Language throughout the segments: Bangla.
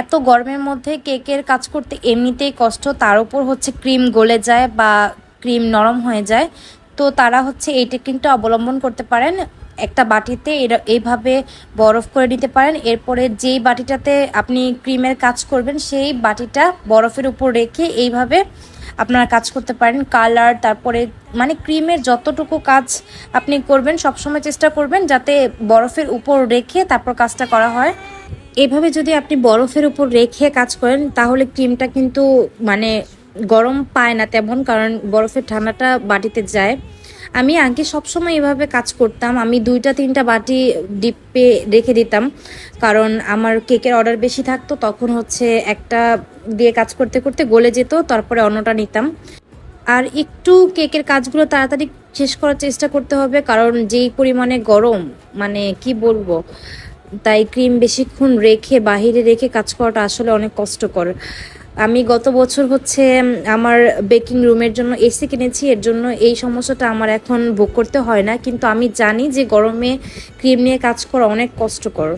এত গরমের মধ্যে কেকের কাজ করতে এমনিতেই কষ্ট, তার উপর হচ্ছে ক্রিম গলে যায় বা ক্রিম নরম হয়ে যায়। তো তারা হচ্ছে এই টেকনিকটা অবলম্বন করতে পারেন। একটা বাটিতে এইভাবে বরফ করে নিতে পারেন। এরপরে যেই বাটিটাতে আপনি ক্রিমের কাজ করবেন সেই বাটিটা বরফের উপর রেখে এইভাবে আপনারা কাজ করতে পারেন। কালার, তারপরে মানে ক্রিমের যতটুকু কাজ আপনি করবেন সবসময় চেষ্টা করবেন যাতে বরফের উপর রেখে তারপর কাজটা করা হয়। এভাবে যদি আপনি বরফের উপর রেখে কাজ করেন তাহলে ক্রিমটা কিন্তু মানে গরম পায় না তেমন, কারণ বরফের ঠান্ডাটা বাটিতে যায়। আমি আগে সবসময় এভাবে কাজ করতাম। আমি 2-3টা বাটি ডিপে রেখে দিতাম, কারণ আমার কেকের অর্ডার বেশি থাকতো। তখন হচ্ছে একটা দিয়ে কাজ করতে করতে গলে যেত, তারপরে অন্যটা নিতাম। আর একটু কেকের কাজগুলো তাড়াতাড়ি শেষ করার চেষ্টা করতে হবে, কারণ যেই পরিমাণে গরম মানে কি বলবো, তাই ক্রিম বেশিক্ষণ রেখে বাহিরে রেখে কাজ করাটা আসলে অনেক কষ্টকর। আমি গত বছর হচ্ছে আমার বেকিং রুমের জন্য এসি কিনেছি, এর জন্য এই সমস্যাটা আমার এখন ভোগ করতে হয় না। কিন্তু আমি জানি যে গরমে ক্রিম নিয়ে কাজ করা অনেক কষ্টকর।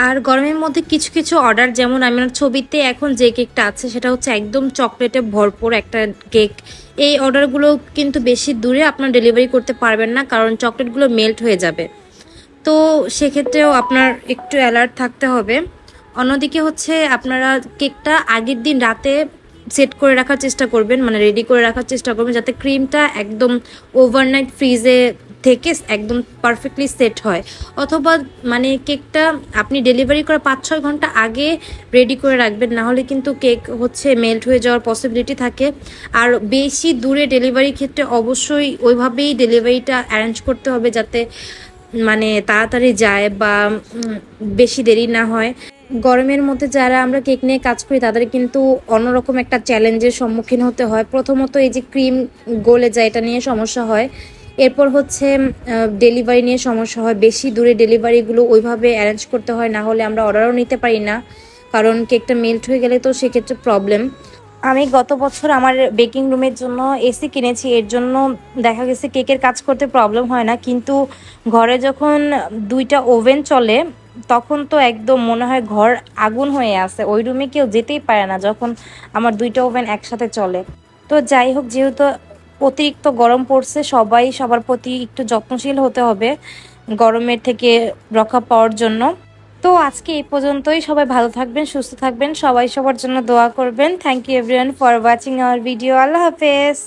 আর গরমের মধ্যে কিছু কিছু অর্ডার, যেমন আমার ছবিতে এখন যে কেকটা আছে সেটা হচ্ছে একদম চকলেটে ভরপুর একটা কেক। এই অর্ডারগুলো কিন্তু বেশি দূরে আপনার ডেলিভারি করতে পারবেন না, কারণ চকলেটগুলো মেল্ট হয়ে যাবে। তো সেক্ষেত্রেও আপনার একটু অ্যালার্ট থাকতে হবে। অন্যদিকে হচ্ছে আপনারা কেকটা আগের দিন রাতে সেট করে রাখার চেষ্টা করবেন, মানে রেডি করে রাখার চেষ্টা করবেন, যাতে ক্রিমটা একদম ওভারনাইট ফ্রিজে থেকে একদম পারফেক্টলি সেট হয়। অথবা মানে কেকটা আপনি ডেলিভারি করার 5-6 ঘন্টা আগে রেডি করে রাখবেন, না হলে কিন্তু কেক হচ্ছে মেল্ট হয়ে যাওয়ার পসিবিলিটি থাকে। আর বেশি দূরে ডেলিভারির ক্ষেত্রে অবশ্যই ওইভাবেই ডেলিভারিটা অ্যারেঞ্জ করতে হবে যাতে মানে তাড়াতাড়ি যায় বা বেশি দেরি না হয়। গরমের মধ্যে যারা আমরা কেক নিয়ে কাজ করি তাদের কিন্তু অন্যরকম একটা চ্যালেঞ্জের সম্মুখীন হতে হয়। প্রথমত এই যে ক্রিম গলে যায়, এটা নিয়ে সমস্যা হয়। এরপর হচ্ছে ডেলিভারি নিয়ে সমস্যা হয়। বেশি দূরে ডেলিভারিগুলো ওইভাবে অ্যারেঞ্জ করতে হয়, না হলে আমরা অর্ডারও নিতে পারি না, কারণ কেকটা মেল্ট হয়ে গেলে তো সেক্ষেত্রে প্রবলেম। আমি গত বছর আমার বেকিং রুমের জন্য এসি কিনেছি, এর জন্য দেখা গেছে কেকের কাজ করতে প্রবলেম হয় না। কিন্তু ঘরে যখন 2টা ওভেন চলে তখন তো একদম মনে হয় ঘর আগুন হয়ে আছে, ওই রুমে কেউ যেতেই পারে না যখন আমার 2টা ওভেন একসাথে চলে। তো যাই হোক, যেহেতু অতিরিক্ত গরম পড়ছে, সবাই সবার প্রতি একটু যত্নশীল হতে হবে গরমের থেকে রক্ষা পাওয়ার জন্য। তো আজকে এই পর্যন্তই। সবাই ভালো থাকবেন, সুস্থ থাকবেন, সবাই সবার জন্য দোয়া করবেন। Thank you everyone for watching our video. আল্লাহ হাফেজ।